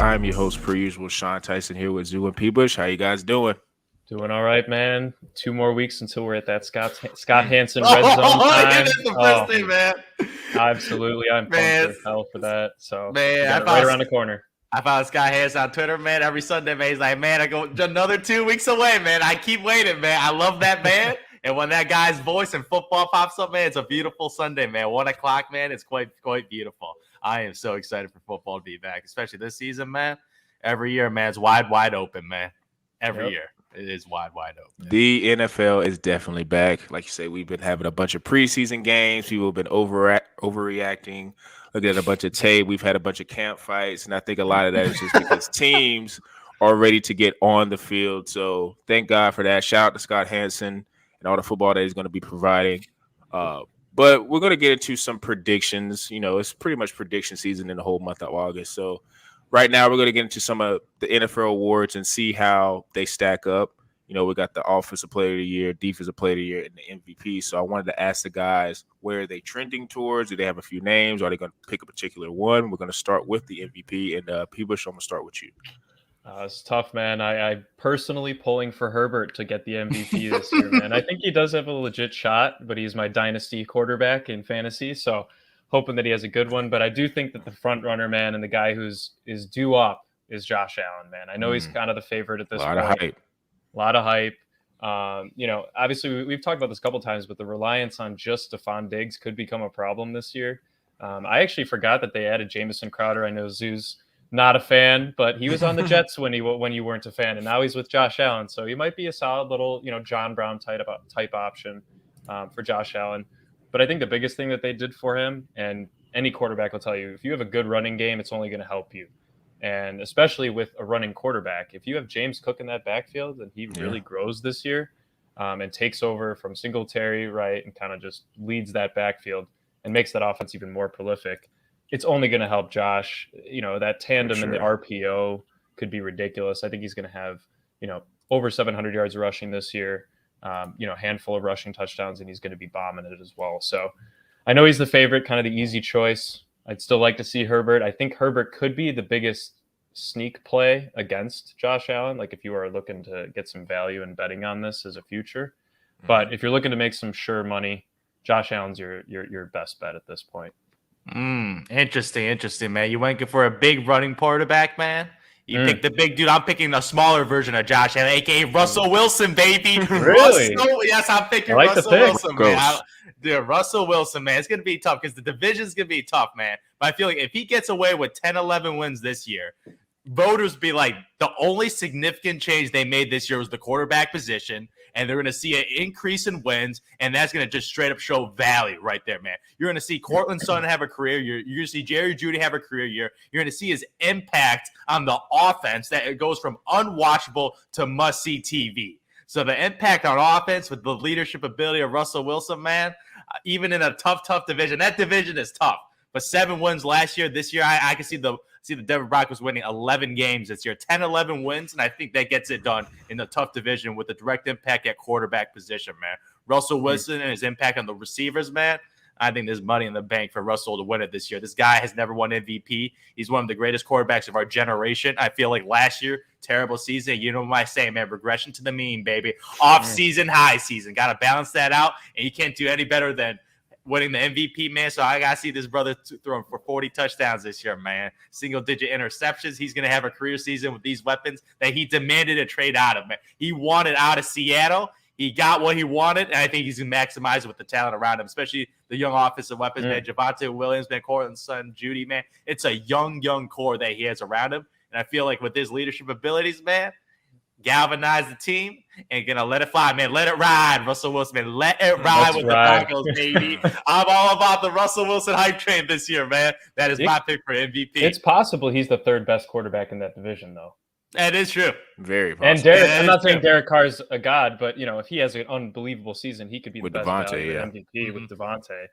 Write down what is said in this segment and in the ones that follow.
I'm your host, per usual, Sean Tyson, here with Zoo and P. Bush. How you guys doing? Doing all right, man. 2 more weeks until we're at that Scott Hansen red zone time. That's the first thing, man. Absolutely. I'm pumped as hell for that. So, we got it right around the corner. I found Scott Hansen on Twitter, man. Every Sunday, man, he's like, man, I go another 2 weeks away, man. I keep waiting, man. I love that man. And when that guy's voice in football pops up, man, it's a beautiful Sunday, man. 1 o'clock, man, it's quite beautiful. I am so excited for football to be back, especially this season, man. Every year, man, it's wide open, man. Every year. It is wide open. The NFL is definitely back. Like you say, we've been having a bunch of preseason games. People have been overreacting, looking at a bunch of tape. We've had a bunch of camp fights, and I think a lot of that is just because teams are ready to get on the field. So thank God for that. Shout out to Scott Hansen and all the football that he's going to be providing. But we're going to get into some predictions. You know, it's pretty much prediction season in the whole month of August. So right now, we're going to get into some of the NFL awards and see how they stack up. You know, we got the Offensive Player of the Year, Defensive Player of the Year, and the MVP. So I wanted to ask the guys, where are they trending towards? Do they have a few names? Are they going to pick a particular one? We're going to start with the MVP. And P. Bush, I'm going to start with you. It's tough, man. I personally pulling for Herbert to get the MVP this year, man. I think he does have a legit shot, but he's my dynasty quarterback in fantasy. So hoping that he has a good one, but I do think that the front runner, man, and the guy is due up is Josh Allen, man. I know he's kind of the favorite at this point. A lot of hype. You know, obviously we've talked about this a couple times, but the reliance on just Stephon Diggs could become a problem this year. I actually forgot that they added Jamison Crowder. I know Zoo's not a fan, but he was on the Jets when you weren't a fan, and now he's with Josh Allen. So he might be a solid little, John Brown type option for Josh Allen. But I think the biggest thing that they did for him, and any quarterback will tell you, if you have a good running game, it's only going to help you. And especially with a running quarterback, if you have James Cook in that backfield, then he really grows this year and takes over from Singletary, right, and kind of just leads that backfield and makes that offense even more prolific. It's only going to help Josh. You know, that tandem in the RPO could be ridiculous. I think he's going to have, over 700 yards rushing this year. Handful of rushing touchdowns, and he's going to be bombing it as well. So I know he's the favorite, kind of the easy choice. I'd still like to see Herbert. I think Herbert could be the biggest sneak play against Josh Allen, like if you are looking to get some value in betting on this as a future. But if you're looking to make some sure money, Josh Allen's your best bet at this point. Interesting, man. You went for a big running quarterback, man. You pick the big dude. I'm picking the smaller version of Josh Allen, a.k.a. Russell Wilson, baby. Really? Yes, I'm picking Russell Wilson, man. Russell Wilson, man. It's going to be tough because the division's going to be tough, man. But I feel like if he gets away with 10, 11 wins this year, voters be like, the only significant change they made this year was the quarterback position, and they're going to see an increase in wins, and that's going to just straight up show value right there, man. You're going to see Courtland Sutton have a career year. You're going to see Jerry Jeudy have a career year. You're going to see his impact on the offense, that it goes from unwatchable to must-see TV. So the impact on offense with the leadership ability of Russell Wilson, man, even in a tough division, that division is tough. But 7 wins last year. This year, I can see the Denver Broncos winning 11 games this year, 10, 11 wins, and I think that gets it done in the tough division with a direct impact at quarterback position, man. Russell Wilson and his impact on the receivers, man, I think there's money in the bank for Russell to win it this year. This guy has never won MVP. He's one of the greatest quarterbacks of our generation. I feel like last year, terrible season. You know what I say, man, regression to the mean, baby. Off season, high season. Got to balance that out, and you can't do any better than winning the MVP, man. So I got to see this brother throwing for 40 touchdowns this year, man. Single-digit interceptions. He's going to have a career season with these weapons that he demanded a trade out of, man. He wanted out of Seattle. He got what he wanted, and I think he's going to maximize it with the talent around him, especially the young offensive weapons, man. Javonte Williams, man, Courtland Sutton, Jeudy, man. It's a young core that he has around him, and I feel like with his leadership abilities, man, galvanize the team and gonna let it fly, man. Let it ride, Russell Wilson, man. Let it ride with the Broncos, baby. I'm all about the Russell Wilson hype train this year, man. That is my pick for MVP. It's possible he's the third best quarterback in that division, though. That is true. Very possible. And Derek, I'm not saying Derek Carr's a god, but if he has an unbelievable season, he could be the best MVP with Devontae.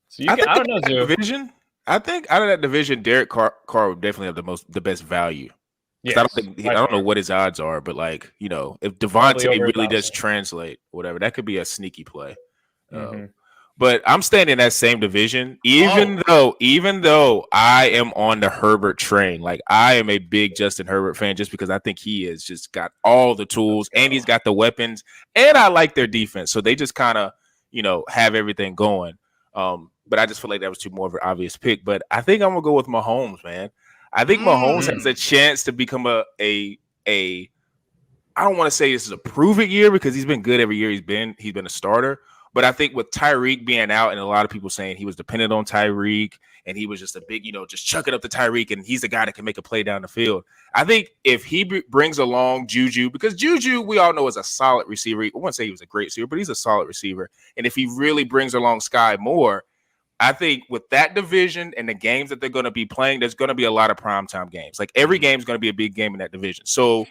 So I don't know, Zoo. Division. I think out of that division, Derek Carr would definitely have the best value. Yes, I don't know what his odds are, but if Devontae really does translate, whatever, that could be a sneaky play. But I'm staying in that same division, even though I am on the Herbert train. Like I am a big Justin Herbert fan just because I think he has just got all the tools and he's got the weapons, and I like their defense. So they just kind of, have everything going. But I just feel like that was too more of an obvious pick. But I think I'm gonna go with Mahomes, man. I think Mahomes has a chance to become a I don't want to say this is a prove it year because he's been good every year he's been a starter. But I think with Tyreek being out and a lot of people saying he was dependent on Tyreek and he was just a big, just chucking up to Tyreek and he's the guy that can make a play down the field. I think if he brings along Juju, because Juju, we all know is a solid receiver. I wouldn't say he was a great receiver, but he's a solid receiver. And if he really brings along Sky Moore, I think with that division and the games that they're going to be playing, there's going to be a lot of primetime games. Like every game is going to be a big game in that division. So,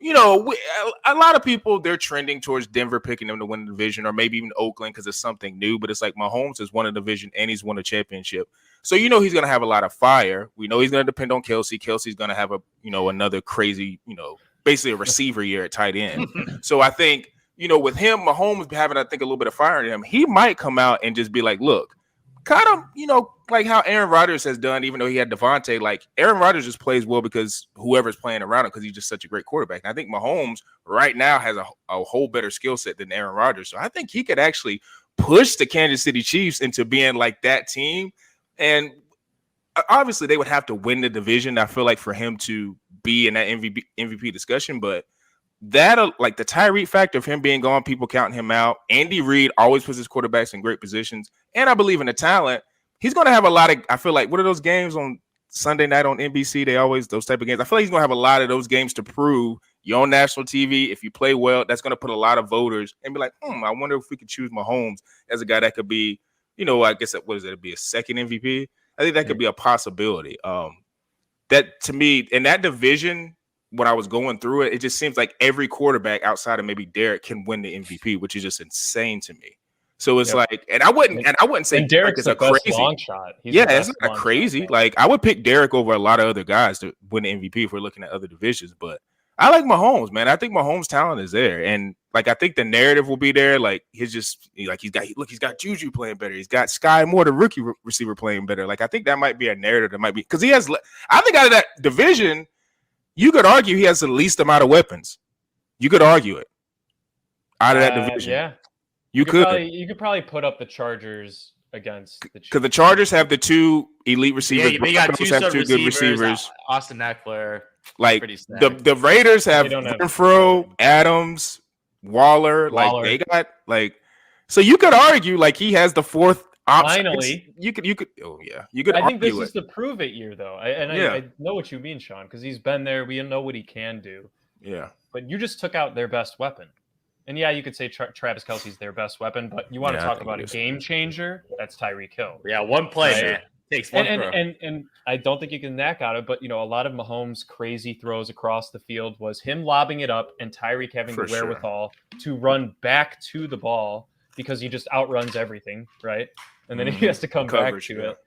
a lot of people, they're trending towards Denver picking them to win the division or maybe even Oakland because it's something new. But it's like Mahomes has won a division and he's won a championship. So, he's going to have a lot of fire. We know he's going to depend on Kelsey. Kelsey's going to have another crazy, basically a receiver year at tight end. So I think, with him, Mahomes having, I think, a little bit of fire in him, he might come out and just be like, look, kind of, like how Aaron Rodgers has done, even though he had Devontae, like Aaron Rodgers just plays well because whoever's playing around him because he's just such a great quarterback. And I think Mahomes right now has a whole better skill set than Aaron Rodgers. So I think he could actually push the Kansas City Chiefs into being like that team. And obviously they would have to win the division, I feel like, for him to be in that MVP discussion. But that, like the Tyreek factor of him being gone, people counting him out. Andy Reid always puts his quarterbacks in great positions. And I believe in the talent. He's going to have a lot of, I feel like, what are those games on Sunday night on NBC? They always, those type of games. I feel like he's going to have a lot of those games to prove you're on national TV. If you play well, that's going to put a lot of voters and be like, I wonder if we could choose Mahomes as a guy that could be, I guess, what is it, be a second MVP? I think that could be a possibility. That to me, in that division, when I was going through it, it just seems like every quarterback outside of maybe Derek can win the MVP, which is just insane to me. So it's like, and I wouldn't say Derek's is a crazy long shot. It's not crazy. Shot, like I would pick Derek over a lot of other guys to win the MVP if we're looking at other divisions. But I like Mahomes, man. I think Mahomes' talent is there, and like I think the narrative will be there. Like he's got Juju playing better. He's got Sky Moore, the rookie receiver, playing better. Like I think that might be a narrative that might be because he has. I think out of that division, you could argue he has the least amount of weapons. You could argue it out of that division. Yeah. You could probably put up the Chargers against the Chiefs. Because the Chargers have the two elite receivers. Yeah, they got two good receivers. Austin Eckler. Like the Raiders have Renfro, Adams, Waller. Like they got so you could argue like he has the fourth option. Finally, you could. Oh yeah, you could. I think this is the prove it year though. I know what you mean, Sean, because he's been there. We know what he can do. Yeah, but you just took out their best weapon. And yeah, you could say Travis Kelce's their best weapon, but you want to talk about a game changer? That's Tyreek Hill. Yeah, one play, man. Takes one throw. And I don't think you can knack out it, but a lot of Mahomes' crazy throws across the field was him lobbing it up and Tyreek having the wherewithal to run back to the ball because he just outruns everything, right? And then he has to come back to it.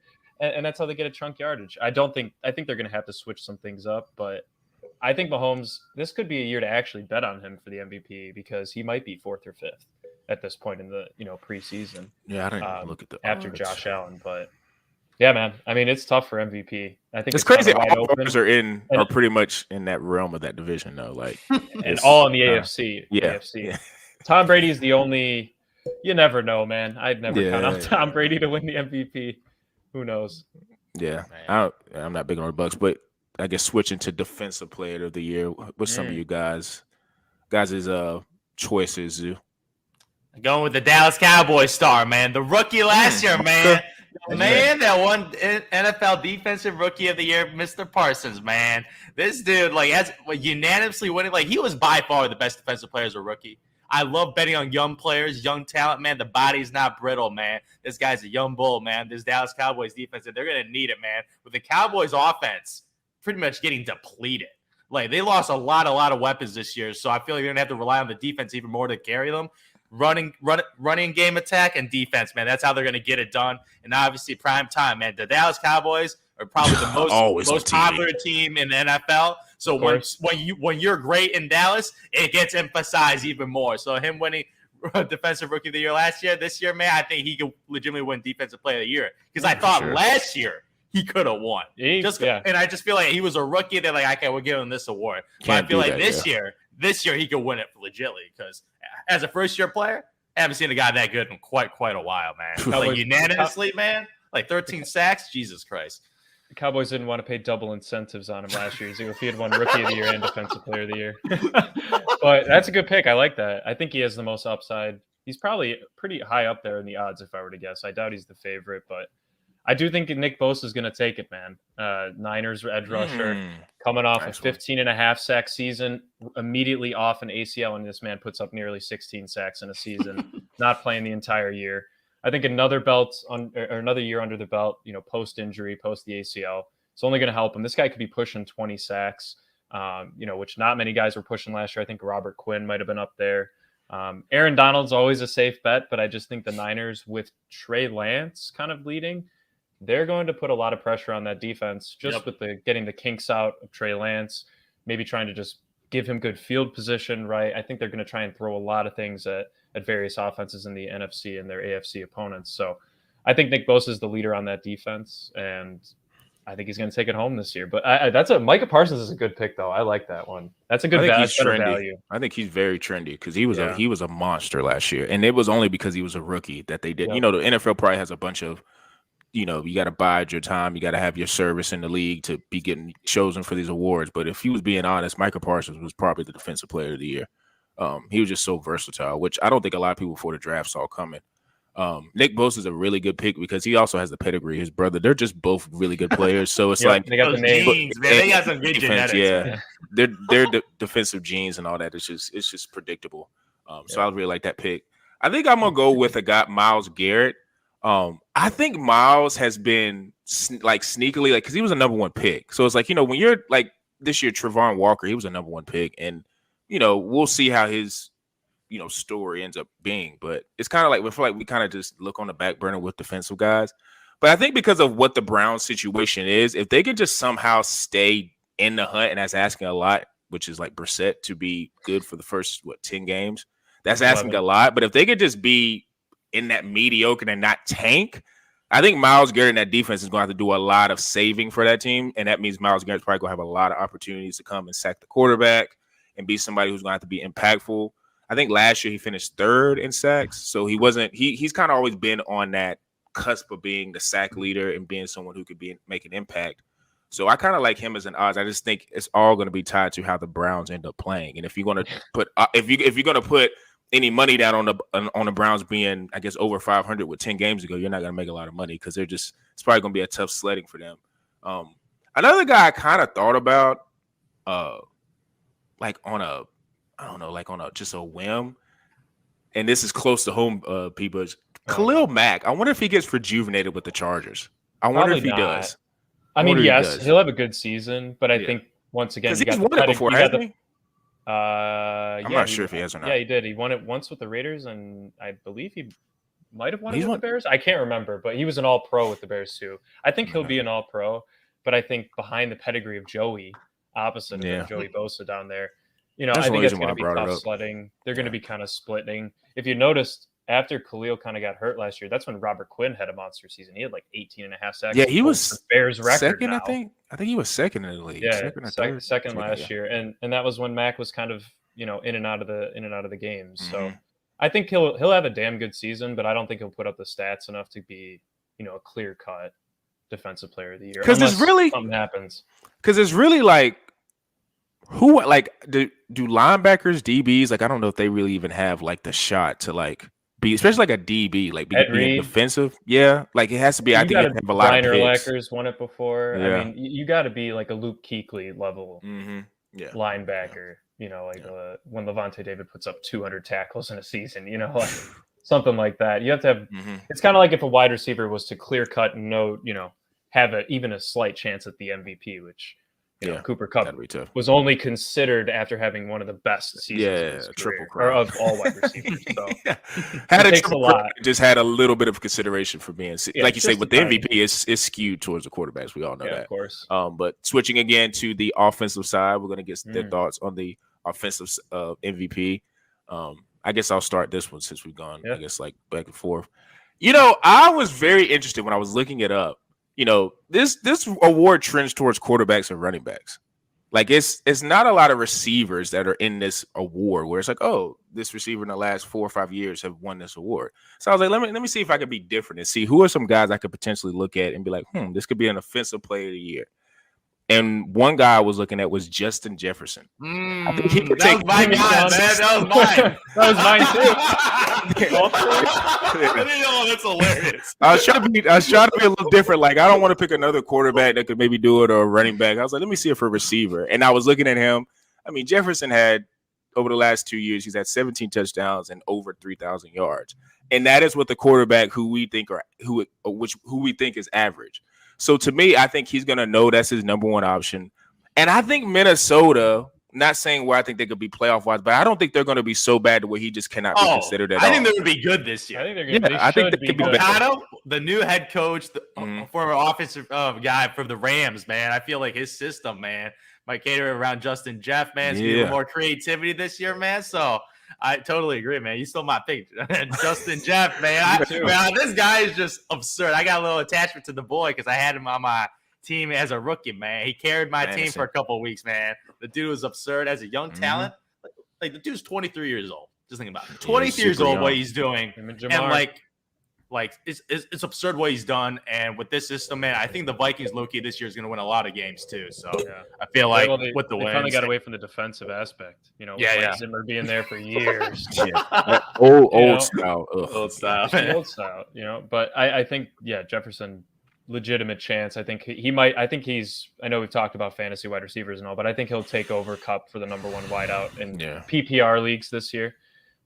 And that's how they get a chunk yardage. I think they're going to have to switch some things up, but I think Mahomes, this could be a year to actually bet on him for the MVP because he might be fourth or fifth at this point in the preseason. Yeah, I didn't look at the after Josh Allen, but yeah, man. I mean, it's tough for MVP. I think it's crazy. All voters are pretty much in that realm of that division, though. Like, and all in the AFC. Yeah. AFC. Yeah. Tom Brady is the only. You never know, man. I'd never count out Tom Brady to win the MVP. Who knows? Yeah, I'm not big on the Bucks, but I guess switching to defensive player of the year with some of you guys' choices. Going with the Dallas Cowboys star, man. The rookie last year, man. Man, that one NFL Defensive Rookie of the Year, Mr. Parsons, man. This dude, as unanimously winning, he was by far the best defensive player as a rookie. I love betting on young players, young talent, man. The body's not brittle, man. This guy's a young bull, man. This Dallas Cowboys defense, they're going to need it, man. With the Cowboys offense pretty much getting depleted. They lost a lot of weapons this year, so I feel like they're going to have to rely on the defense even more to carry them. Running game attack and defense, man. That's how they're going to get it done. And obviously, prime time, man. The Dallas Cowboys are probably the most popular team in the NFL. So when you're great in Dallas, it gets emphasized even more. So him winning defensive rookie of the year last year. This year, man, I think he could legitimately win defensive player of the year because I thought last year he could have won. And I just feel like he was a rookie. They're like, okay, we're giving him this award. But I feel like this year he could win it legitimately because as a first-year player, I haven't seen a guy that good in quite a while, man. Like unanimously, man, like 13 sacks. Jesus Christ. The Cowboys didn't want to pay double incentives on him last year. So if he had won Rookie of the Year and Defensive Player of the Year. But that's a good pick. I like that. I think he has the most upside. He's probably pretty high up there in the odds if I were to guess. I doubt he's the favorite, but I do think Nick Bosa is going to take it, man. Niners edge rusher coming off a 15.5 sack season, immediately off an ACL, and this man puts up nearly 16 sacks in a season, not playing the entire year. I think another year under the belt, post injury, post the ACL, it's only going to help him. This guy could be pushing 20 sacks, which not many guys were pushing last year. I think Robert Quinn might have been up there. Aaron Donald's always a safe bet, but I just think the Niners with Trey Lance kind of leading, they're going to put a lot of pressure on that defense just with getting the kinks out of Trey Lance, maybe trying to just give him good field position, right? I think they're going to try and throw a lot of things at various offenses in the NFC and their AFC opponents. So I think Nick Bosa is the leader on that defense, and I think he's going to take it home this year. But Micah Parsons is a good pick, though. I like that one. That's a good value. I think he's very trendy because he was a monster last year, and it was only because he was a rookie that they did. The NFL probably has a bunch of, you got to bide your time. You got to have your service in the league to be getting chosen for these awards. But if he was being honest, Micah Parsons was probably the defensive player of the year. He was just so versatile, which I don't think a lot of people before the draft saw coming. Nick Bosa is a really good pick because he also has the pedigree. His brother, they're just both really good players. So it's like they got the names, man. They got some good genetics. Yeah, they're defensive genes and all that. It's just predictable. So I really like that pick. I think I'm gonna go with a guy, Myles Garrett. I think Myles has been sneakily because he was a number one pick. So it's like, when you're like this year, Trevon Walker, he was a number one pick, and we'll see how his story ends up being. But it's kind of like we feel like we kind of just look on the back burner with defensive guys. But I think because of what the Browns situation is, if they could just somehow stay in the hunt, and that's asking a lot, which is like Brissett to be good for the first 10 games, that's asking a lot. But if they could just be in that mediocre and not tank, I think Myles Garrett and that defense is going to have to do a lot of saving for that team. And that means Myles Garrett's probably going to have a lot of opportunities to come and sack the quarterback and be somebody who's going to have to be impactful. I think last year he finished third in sacks. So he's kind of always been on that cusp of being the sack leader and being someone who could make an impact. So I kind of like him as an odds. I just think it's all going to be tied to how the Browns end up playing. And if you're going to put, if you're going to put any money down on the Browns being, I guess, over 500 with 10 games ago, you're not going to make a lot of money because it's probably going to be a tough sledding for them. Another guy I kind of thought about, just a whim, and this is close to home, people, is Khalil Mack. I wonder if he gets rejuvenated with the Chargers. I wonder if he does. I mean, yes, he'll have a good season, but I think once again, he's won it before, hasn't he? I'm not sure if he has or not. Yeah, he did. He won it once with the Raiders, and I believe he might have won it with the Bears. I can't remember, but he was an All-Pro with the Bears too. I think he'll be an All-Pro, but I think behind the pedigree of Joey, opposite of Joey Bosa down there, I think it's going to be tough sledding. They're going to be kind of splitting. If you noticed, after Khalil kind of got hurt last year, that's when Robert Quinn had a monster season. He had like 18.5 sacks. Yeah, he was the Bears record second, now. I think he was second in the league. Yeah, second last year, and that was when Mac was kind of in and out of the games. Mm-hmm. So I think he'll have a damn good season, but I don't think he'll put up the stats enough to be a clear cut defensive player of the year. Because it's really something happens. Because it's really like who do linebackers, DBs, I don't know if they really even have the shot to be, especially a DB, being defensive. Yeah, it has to be. I think you have a lot of picks. Lackers won it before. Yeah. I mean, you got to be a Luke Kuechly level linebacker. When Levante David puts up 200 tackles in a season, something like that. You have to have. Mm-hmm. It's kind of like if a wide receiver was to clear cut and have even a slight chance at the MVP, which. Cooper Kupp was only considered after having one of the best seasons of his career, or of all wide receivers. So had a triple crown, just had a little bit of consideration for being like you say with the MVP, it's skewed towards the quarterbacks. We all know that, of course. But switching again to the offensive side, we're going to get their thoughts on the offensive MVP. I guess I'll start this one since we've gone, Yeah. I guess, like back and forth. I was very interested when I was looking it up. This award trends towards quarterbacks and running backs. Like it's not a lot of receivers that are in this award where it's like, oh, this receiver in the last 4 or 5 years have won this award. So I was like, let me see if I could be different and see who are some guys I could potentially look at and be like, this could be an offensive player of the year. And one guy I was looking at was Justin Jefferson. I think he could take my guy, man. That was mine. That was mine too. That's hilarious. I was trying to be a little different. Like I don't want to pick another quarterback that could maybe do it or a running back. I was like, let me see it for a receiver. And I was looking at him. I mean, Jefferson had over the last 2 years, he's had 17 touchdowns and over 3,000 yards. And that is what the quarterback who we think is average. So to me, I think he's going to know that's his number one option. And I think Minnesota, not saying where I think they could be playoff wise, but I don't think they're going to be so bad to where he just cannot be considered at all. I think they're going to be good this year. I think they're going to I think they could be better. The new head coach, the former offensive guy from the Rams, man. I feel like his system, man, might cater around Justin Jeff, man. It's a little more creativity this year, man. So I totally agree, man. You still my pick, Justin Jeff, man. This guy is just absurd. I got a little attachment to the boy because I had him on my team as a rookie, man. He carried my team for a couple of weeks, man. The dude was absurd as a young talent. Like the dude's 23 years old. Just think about it. 23 years old, what he's doing, and it's absurd what he's done. And with this system, man, I think the Vikings low-key this year is going to win a lot of games too. So I feel like with the wins, they finally got away from the defensive aspect. Zimmer being there for years. Old style. Old style. But I think Jefferson, legitimate chance. I think he might. I think I know we've talked about fantasy wide receivers and all, but I think he'll take over Kupp for the number one wideout in PPR leagues this year.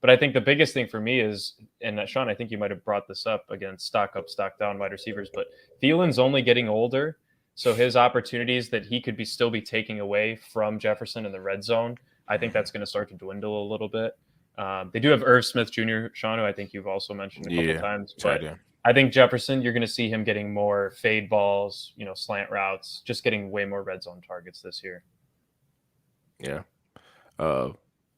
But I think the biggest thing for me is, and Sean, I think you might have brought this up again, stock up, stock down wide receivers, but Thielen's only getting older. So his opportunities that he could still be taking away from Jefferson in the red zone, I think that's going to start to dwindle a little bit. They do have Irv Smith Jr., Sean, who I think you've also mentioned a couple times. But I think Jefferson, you're going to see him getting more fade balls, slant routes, just getting way more red zone targets this year. Yeah.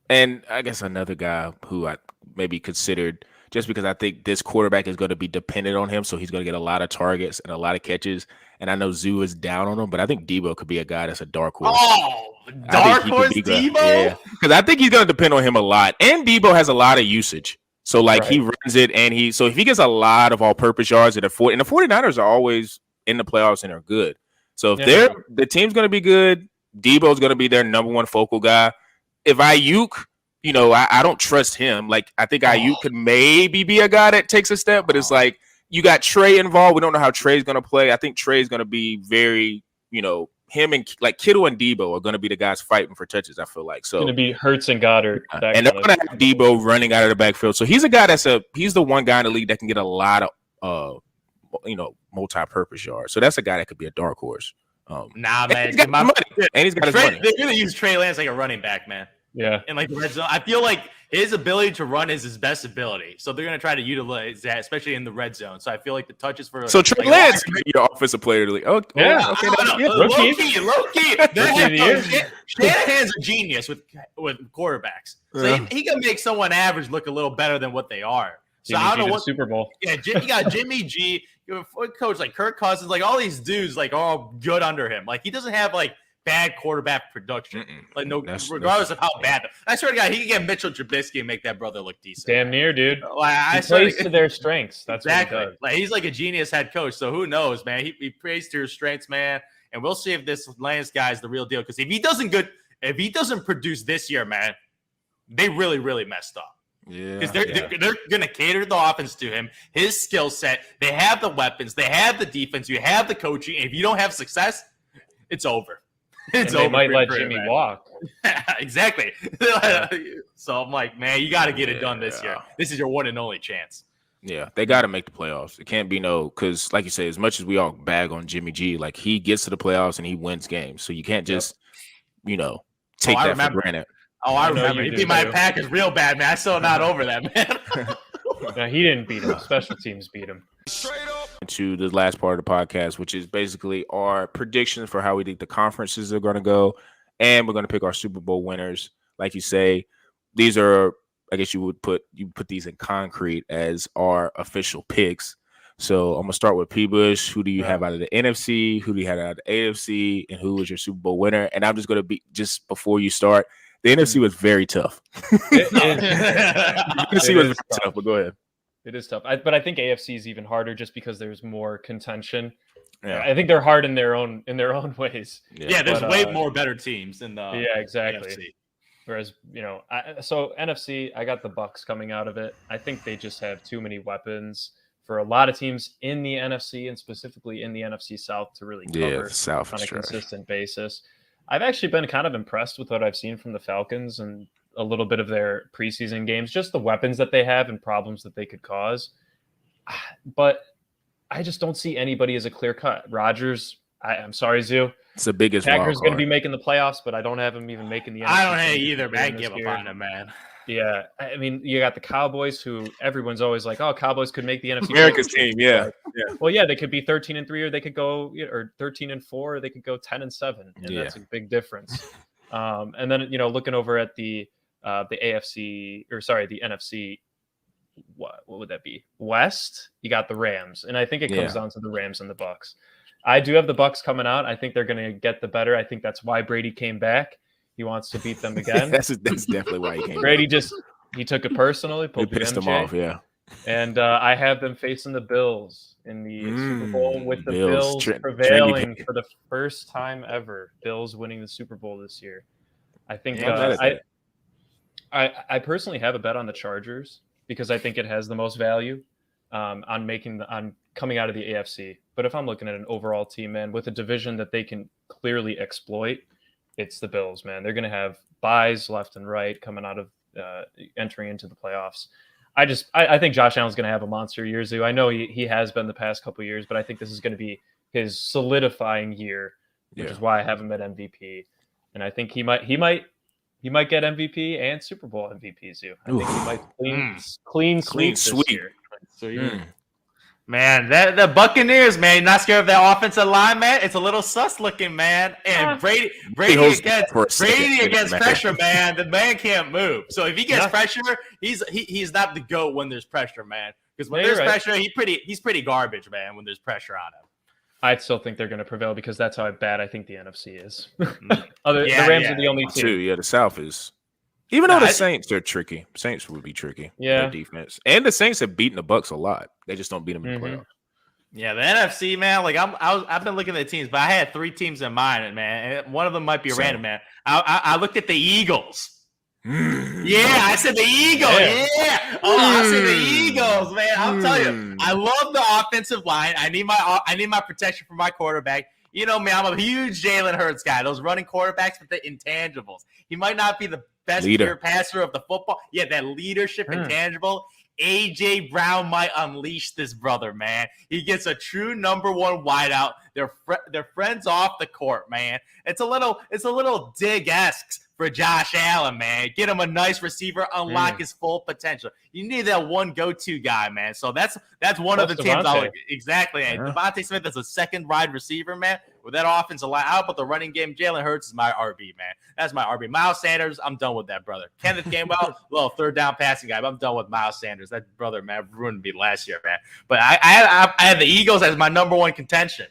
And I guess another guy who I maybe considered, just because I think this quarterback is going to be dependent on him, so he's going to get a lot of targets and a lot of catches. And I know Zoo is down on him, but I think Deebo could be a guy that's a dark horse. Oh, dark horse Deebo? Yeah, because I think he's going to depend on him a lot. And Deebo has a lot of usage. So, he runs it, and so if he gets a lot of all-purpose yards, and the 49ers are always in the playoffs and are good. So if the team's going to be good, Deebo's going to be their number one focal guy. If Ayuk, I don't trust him. Like, I think Ayuk could maybe be a guy that takes a step, but it's like you got Trey involved. We don't know how Trey's going to play. I think Trey's going to be very, him and like Kittle and Deebo are going to be the guys fighting for touches, I feel like. So it's going to be Hurts and Goddard. And they're going to have Deebo running out of the backfield. So he's a guy he's the one guy in the league that can get a lot of, multi-purpose yards. So that's a guy that could be a dark horse. Man. And he's got his money. They're going to use Trey Lance like a running back, man. Yeah. And like the red zone, I feel like his ability to run is his best ability. So they're going to try to utilize that, especially in the red zone. So I feel like the touches for Trey Lance could be your offensive player of the league. Low key. Shanahan's a genius with quarterbacks. So he can make someone average look a little better than what they are. So I don't know what Super Bowl. Yeah, you got Jimmy G, you have a coach like Kirk Cousins, like all these dudes, like all good under him. Like he doesn't have like bad quarterback production. Regardless of how bad. I swear to God, he can get Mitchell Trubisky and make that brother look decent. Damn near, dude. He plays to their strengths. That's exactly. What he does. Like he's like a genius head coach. So who knows, man? He plays to his strengths, man. And we'll see if this Lance guy is the real deal. Because if he doesn't produce this year, man, they really, really messed up. Yeah, because they're going to cater the offense to him, his skill set. They have the weapons, they have the defense, you have the coaching. And if you don't have success, it's over. They might let Jimmy walk. Exactly. So I'm like, man, you got to get it done this year. This is your one and only chance. Yeah, they got to make the playoffs. It can't be because, like you say, as much as we all bag on Jimmy G, like he gets to the playoffs and he wins games. So you can't just, take that for granted. I remember. He beat my Packers real bad, man. I'm still not over that, man. No, he didn't beat him. Special teams beat him. To the last part of the podcast, which is basically our predictions for how we think the conferences are going to go. And we're going to pick our Super Bowl winners. Like you say, these are I guess you put these in concrete as our official picks. So I'm gonna start with P. Bush. Who do you have out of the NFC? Who do you have out of the AFC? And who was your Super Bowl winner? And I'm just gonna be just before you start. The NFC was very tough. The NFC was very tough, but go ahead. It is tough, but I think AFC is even harder just because there's more contention. Yeah. I think they're hard in their own ways. Yeah, there's way more better teams in the exactly. NFC. Whereas, so NFC, I got the Bucks coming out of it. I think they just have too many weapons for a lot of teams in the NFC and specifically in the NFC South to really cover on a consistent basis. I've actually been kind of impressed with what I've seen from the Falcons and a little bit of their preseason games, just the weapons that they have and problems that they could cause. But I just don't see anybody as a clear cut. Rodgers, I'm sorry, Zoo. It's the biggest. Packers going to be making the playoffs, but I don't have him even making the NFC. I don't have either, man. I give up on him, man. Yeah, I mean, you got the Cowboys, who everyone's always like, "Oh, Cowboys could make the NFC." America's team, yeah. Well, yeah, they could be 13-3, or they could go, or 13-4, or they could go 10-7, and that's a big difference. And then looking over at the AFC, or sorry, the NFC, what would that be? West, you got the Rams, and I think it comes down to the Rams and the Bucks. I do have the Bucks coming out. I think they're going to get the better. I think that's why Brady came back. He wants to beat them again. that's definitely why he came. Brady he took it personally. He pissed them off, yeah. And I have them facing the Bills in the Super Bowl, with the Bills prevailing for the first time ever. Bills winning the Super Bowl this year. I think I personally have a bet on the Chargers because I think it has the most value on coming out of the AFC. But if I'm looking at an overall team, man, with a division that they can clearly exploit, it's the Bills, man. They're going to have buys left and right coming out of entering into the playoffs. I think Josh Allen's going to have a monster year, Zoo. I know he has been the past couple of years, but I think this is going to be his solidifying year, which is why I have him at MVP. And I think he might get MVP and Super Bowl MVP, Zoo. I think he might clean sweep this year. So Man, the Buccaneers, man, not scared of that offensive line, man. It's a little sus looking, man. And Brady against pressure, man. The man can't move. So if he gets pressure, he's not the GOAT when there's pressure, man. Because when there's pressure, he's pretty garbage, man. When there's pressure on him, I still think they're going to prevail because that's how bad I think the NFC is. The Rams are the only team. Yeah, the South is. Even though the Saints are tricky. Saints would be tricky. Yeah. Their defense. And the Saints have beaten the Bucks a lot. They just don't beat them in the playoffs. Yeah, the NFC, man, like I've been looking at the teams, but I had 3 teams in mind, man. And one of them might be random, man. I looked at the Eagles. Yeah, I said the Eagles. Yeah. Oh, I said the Eagles, man. I'll tell you. I love the offensive line. I need my protection for my quarterback. You know me, I'm a huge Jalen Hurts guy. Those running quarterbacks with the intangibles. He might not be the best pure passer of the football. Yeah, that leadership intangible. A.J. Brown might unleash this brother, man. He gets a true number 1 wideout. They're friends off the court, man. It's a little dig-esque for Josh Allen, man. Get him a nice receiver, unlock his full potential. You need that one go-to guy, man. So that's one of the teams I like. Exactly. And Devontae Smith is a second wide receiver, man. With that offensive line out, but the running game, Jalen Hurts is my RB, man. That's my RB. Miles Sanders, I'm done with that brother. Kenneth Gainwell, little third down passing guy, but I'm done with Miles Sanders. That brother, man, ruined me last year, man. But I had the Eagles as my number 1 contention.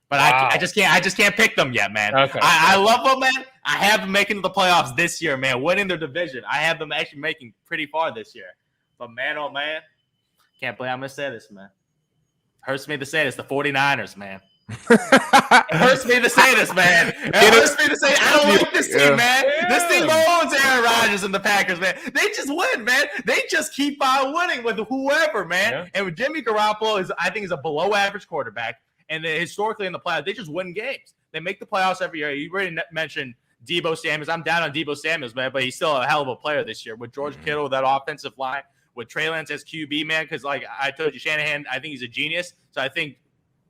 But I just can't pick them yet, man. Okay. I love them, man. I have them making the playoffs this year, man. Winning their division. I have them actually making pretty far this year. But man, oh man, can't believe I'm gonna say this, man. Hurts me to say this. The 49ers, man. It hurts me to say this, man. It hurts me to say I don't like this team, man. This team owns Aaron Rodgers and the Packers, man. They just win, man. They just keep on winning with whoever, man. Yeah. And with Jimmy Garoppolo, I think is a below average quarterback. And historically in the playoffs, they just win games. They make the playoffs every year. You already mentioned Deebo Samuels. I'm down on Deebo Samuels, man, but he's still a hell of a player this year. With George Kittle, with that offensive line, with Trey Lance as QB, man, because like I told you, Shanahan, I think he's a genius. So I think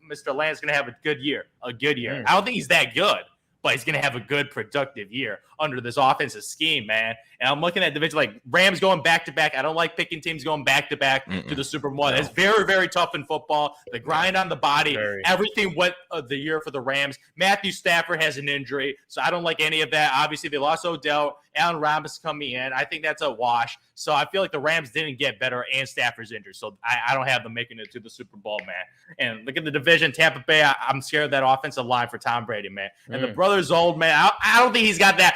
Mr. Lance is going to have a good year. I don't think he's that good, but he's going to have a good, productive year under this offensive scheme, man. And I'm looking at division like Rams going back-to-back. I don't like picking teams going back-to-back to the Super Bowl. It's very, very tough in football. The grind on the body, everything went the year for the Rams. Matthew Stafford has an injury, so I don't like any of that. Obviously, they lost Odell. Allen Robinson coming in. I think that's a wash. So I feel like the Rams didn't get better and Stafford's injured. So I don't have them making it to the Super Bowl, man. And look at the division, Tampa Bay. I'm scared of that offensive line for Tom Brady, man. And the brother's old, man. I don't think he's got that.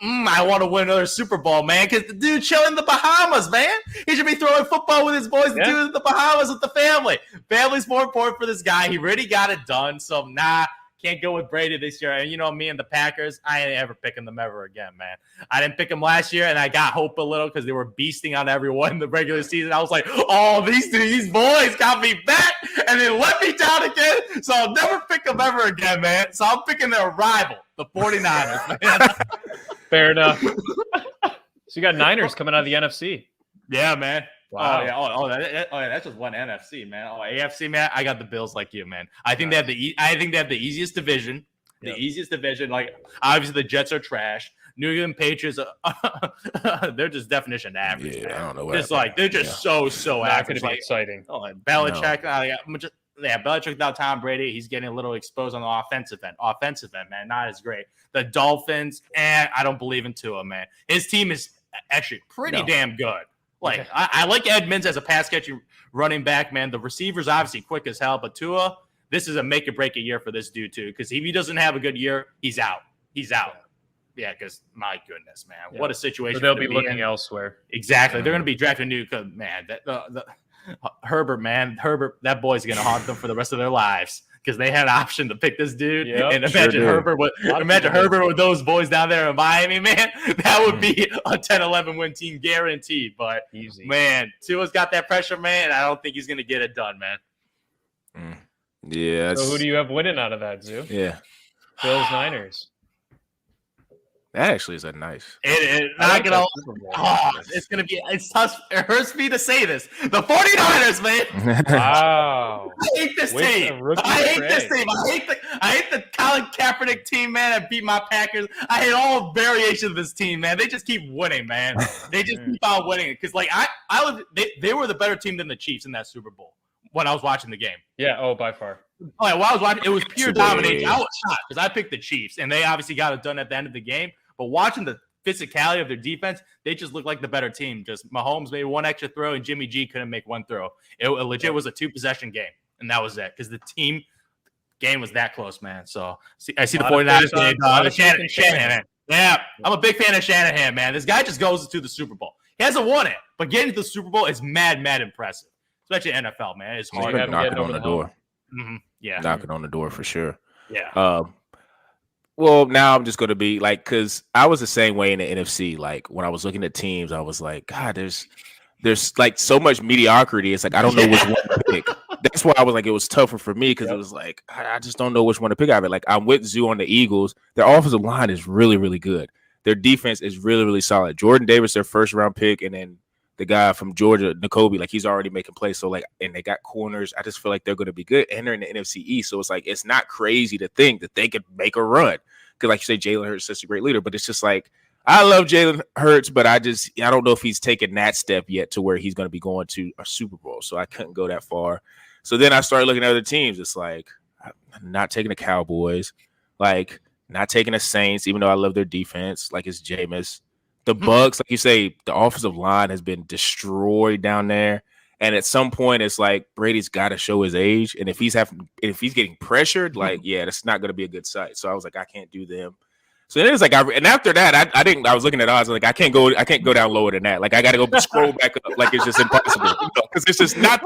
I want to win another Super Bowl, man. Because the dude chilling in the Bahamas, man. He should be throwing football with his boys. The dude in the Bahamas with the family. Family's more important for this guy. He really got it done. So can't go with Brady this year. And you know me and the Packers, I ain't ever picking them ever again, man. I didn't pick them last year, and I got hope a little because they were beasting on everyone in the regular season. I was like, oh, these boys got me back, and they let me down again. So I'll never pick them ever again, man. So I'm picking their rival, the 49ers, man. Fair enough. So you got Niners coming out of the NFC. Yeah, man. Wow. Oh, yeah. That's just one NFC, man. Oh, AFC, man. I got the Bills like you, man. I think they have the easiest division. The easiest division. Like obviously the Jets are trash. New England Patriots, they're just definition average. Yeah, man. I don't know what. It's like they're just so Not average. going to be exciting. Oh, and Belichick. Belichick without Tom Brady, he's getting a little exposed on the offensive end. Man, not as great. The Dolphins, I don't believe in Tua, man. His team is actually pretty damn good. Like, I like Edmonds as a pass-catching running back, man. The receiver's obviously quick as hell, but Tua, this is a make-or-break a year for this dude, too, because if he doesn't have a good year, he's out. Yeah, because, my goodness, man. What a situation. So they'll be looking elsewhere. Exactly. They're going to be drafting new, man. Herbert, that boy's going to haunt them for the rest of their lives. Because they had an option to pick this dude, and imagine Herbert with those boys down there in Miami, man. That would be a 10-11 win team guaranteed. But easy, man, Tua's got that pressure, man. And I don't think he's gonna get it done, man. Yeah. So who do you have winning out of that, Zoo? Yeah, Bills, Niners. That actually is a nice. It's tough. It hurts me to say this. The 49ers, man. Wow. I hate this team. I hate the Colin Kaepernick team, man. That beat my Packers. I hate all variations of this team, man. They just keep winning, man. They just keep on winning. Because like they were the better team than the Chiefs in that Super Bowl when I was watching the game. Yeah. Oh, by far. While I was watching, it was pure domination. I was shocked because I picked the Chiefs, and they obviously got it done at the end of the game. But watching the physicality of their defense, they just look like the better team. Just Mahomes made one extra throw, and Jimmy G couldn't make one throw. It legit was a 2-possession game, and that was it because the team game was that close, man. So I see the 49ers. Shanahan, man. Yeah, I'm a big fan of Shanahan, man. This guy just goes to the Super Bowl. He hasn't won it, but getting to the Super Bowl is mad impressive, especially NFL, man. It's hard. Knocking on the door. Mm-hmm. Yeah, knocking on the door for sure. Yeah. Well, now I'm just going to be like, because I was the same way in the NFC. Like when I was looking at teams, I was like, God, there's like so much mediocrity. It's like I don't know which one to pick. That's why I was like, it was tougher for me because it was like I just don't know which one to pick out of it. Like I'm with Zoo on the Eagles. Their offensive line is really, really good. Their defense is really, really solid. Jordan Davis, their first round pick, and then the guy from Georgia, N'Kobe, like he's already making plays. So like, and they got corners. I just feel like they're going to be good. And they're in the NFC East. So it's like, it's not crazy to think that they could make a run. Because like you say, Jalen Hurts is such a great leader, but it's just like, I love Jalen Hurts, but I don't know if he's taken that step yet to where he's going to be going to a Super Bowl. So I couldn't go that far. So then I started looking at other teams. It's like, I'm not taking the Cowboys, like not taking the Saints, even though I love their defense, like it's Jameis. The Bucks, like you say, the offensive line has been destroyed down there. And at some point, it's like Brady's got to show his age. And if he's getting pressured, like, yeah, that's not going to be a good sight. So I was like, I can't do them. So then it's like, and after that, I was looking at odds. Like, I can't go down lower than that. Like, I got to go scroll back up. Like, it's just impossible. Because it's just not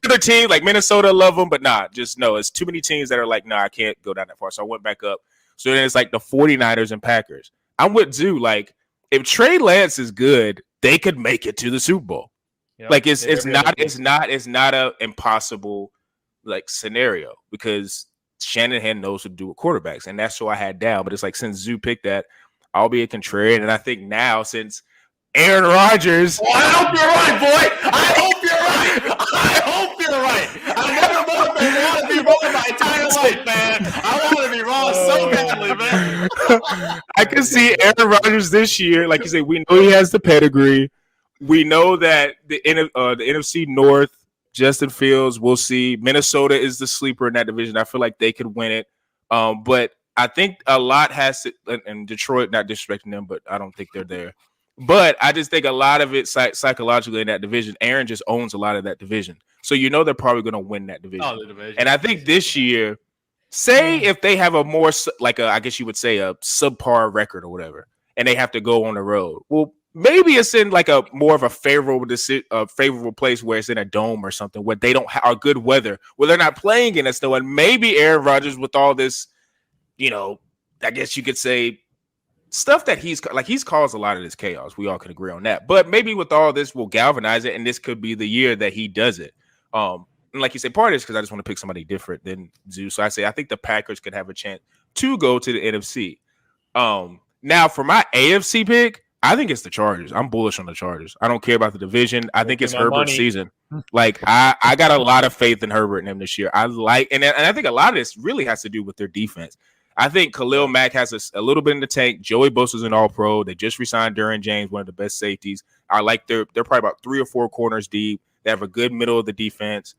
other team like Minnesota love them, but it's too many teams that are like, I can't go down that far. So I went back up. So then it's like the 49ers and Packers. I'm with Zoo. Like, if Trey Lance is good, they could make it to the Super Bowl. Yep. Like it's not a impossible like scenario because Shanahan knows what to do with quarterbacks, and that's who I had down. But it's like since Zoo picked that, I'll be a contrarian, and I think now since Aaron Rodgers, I hope you're right, boy. I hope you're right. I've never wanted to be wrong my entire life, man. I want to be wrong so badly, man. I can see Aaron Rodgers this year. Like you say, we know he has the pedigree. We know that the NFC North, Justin Fields, we'll see. Minnesota is the sleeper in that division. I feel like they could win it. But I think a lot has to, and Detroit, not disrespecting them, but I don't think they're there. But I just think a lot of it psychologically in that division, Aaron just owns a lot of that division. So they're probably going to win that division. The division. And I think this year, say if they have a more, I guess you would say a subpar record or whatever, and they have to go on the road. Well, maybe it's in like a more of a favorable place where it's in a dome or something where they don't have good weather, where they're not playing in the snow. And maybe Aaron Rodgers with all this, I guess you could say stuff that he's caused a lot of this chaos. We all can agree on that. But maybe with all this, we'll galvanize it, and this could be the year that he does it. And like you say, part of this because I just want to pick somebody different than Zeus. So I think the Packers could have a chance to go to the NFC. Now for my AFC pick, I think it's the Chargers. I'm bullish on the Chargers. I don't care about the division. I think it's Herbert's season. Like I got a lot of faith in Herbert and him this year. And I think a lot of this really has to do with their defense. I think Khalil Mack has a little bit in the tank. Joey Bosa's an all-pro. They just re-signed Derwin James, one of the best safeties. I like they're probably about 3 or 4 corners deep. They have a good middle of the defense.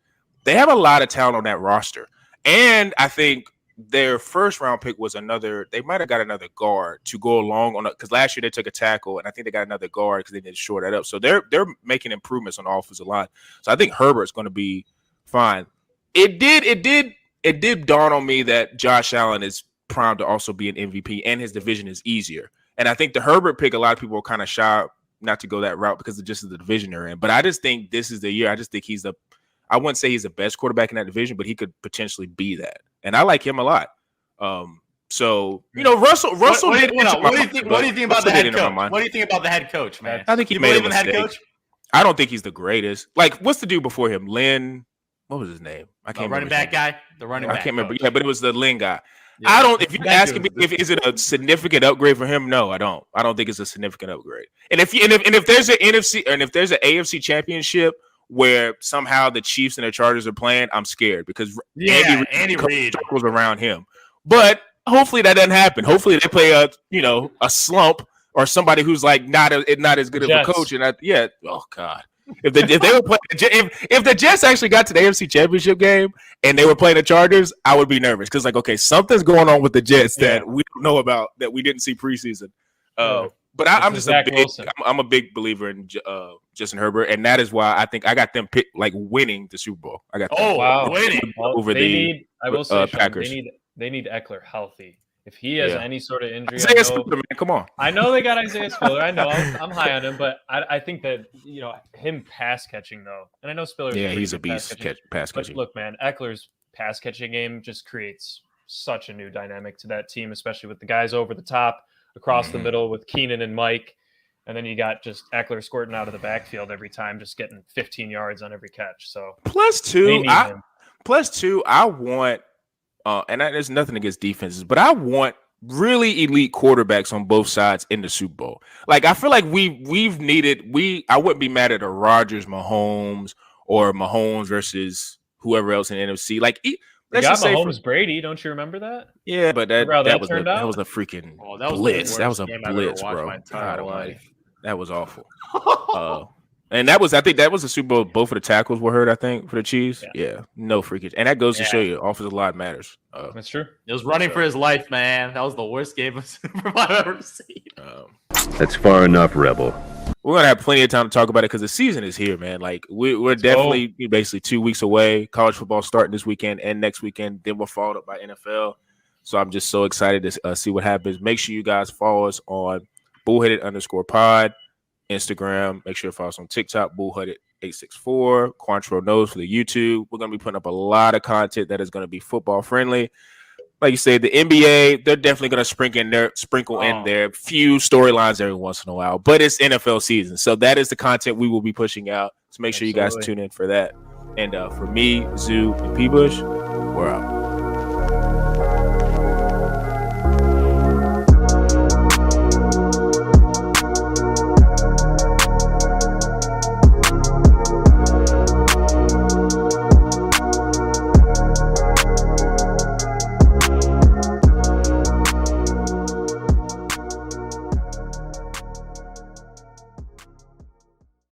They have a lot of talent on that roster. And I think their first round pick was they might have got another guard to go along on because last year they took a tackle, and I think they got another guard because they need to shore that up. So they're making improvements on the offensive line. So I think Herbert's going to be fine. It did dawn on me that Josh Allen is primed to also be an MVP, and his division is easier. And I think the Herbert pick, a lot of people are kind of shy not to go that route because of just the division they're in. But I just think this is the year. I just think I wouldn't say he's the best quarterback in that division, but he could potentially be that. And I like him a lot. Russell. What do you think about the head coach? What do you think about the head coach, man? I think he made a mistake. Head coach? I don't think he's the greatest. Like, what's the dude before him? Lynn. What was his name? I can't remember. Running back guy. The running back. I can't remember. Yeah, but it was the Lynn guy. Yeah. I don't. If you ask me, is it a significant upgrade for him? No, I don't. I don't think it's a significant upgrade. And if there's an NFC and if there's an AFC championship where somehow the Chiefs and the Chargers are playing, I'm scared because Andy Reid circles around him. But hopefully that doesn't happen. Hopefully they play a slump or somebody who's like not as good of a coach. And oh God. If they were playing, if the Jets actually got to the AFC Championship game and they were playing the Chargers, I would be nervous because something's going on with the Jets that we don't know about that we didn't see preseason. But I'm just I'm a big believer in Justin Herbert, and that is why I think I got them winning the Super Bowl. I got them winning over Packers. They need Eckler healthy. If he has any sort of injury, Isaiah Spiller, man, come on. I know they got Isaiah Spiller. I know I'm high on him, but I think that him pass catching though, and I know Spiller. Yeah, he's a beast pass catching. But look, man, Eckler's pass catching game just creates such a new dynamic to that team, especially with the guys over the top, across the middle with Keenan and Mike, and then you got just Eckler squirting out of the backfield every time, just getting 15 yards on every catch. So plus two, I want. And there's nothing against defenses, but I want really elite quarterbacks on both sides in the Super Bowl. Like I feel like we've needed. I wouldn't be mad at a Rodgers, Mahomes, or Mahomes versus whoever else in the NFC. Like let's just say Mahomes, Brady. Don't you remember that? Yeah, but that was a freaking blitz. That was a blitz, bro. God almighty. That was awful. And I think that was the Super Bowl. Both of the tackles were hurt, I think, for the Chiefs. Yeah, no freakage. And that goes to show you, offensive line matters. That's true. It was running for his life, man. That was the worst game of Super Bowl I've ever seen. That's far enough, Rebel. We're going to have plenty of time to talk about it because the season is here, man. Like, we're definitely basically 2 weeks away. College football starting this weekend and next weekend. Then we're followed up by NFL. So I'm just so excited to see what happens. Make sure you guys follow us on bullheaded_pod. Instagram, make sure to follow us on TikTok, Bullheaded864, Quantro Knows for the YouTube. We're going to be putting up a lot of content that is going to be football friendly. Like you said, the NBA, they're definitely going to sprinkle in their few storylines every once in a while, but it's NFL season. So that is the content we will be pushing out. So make sure you guys tune in for that. And for me, Zoo, and P. Bush, we're out.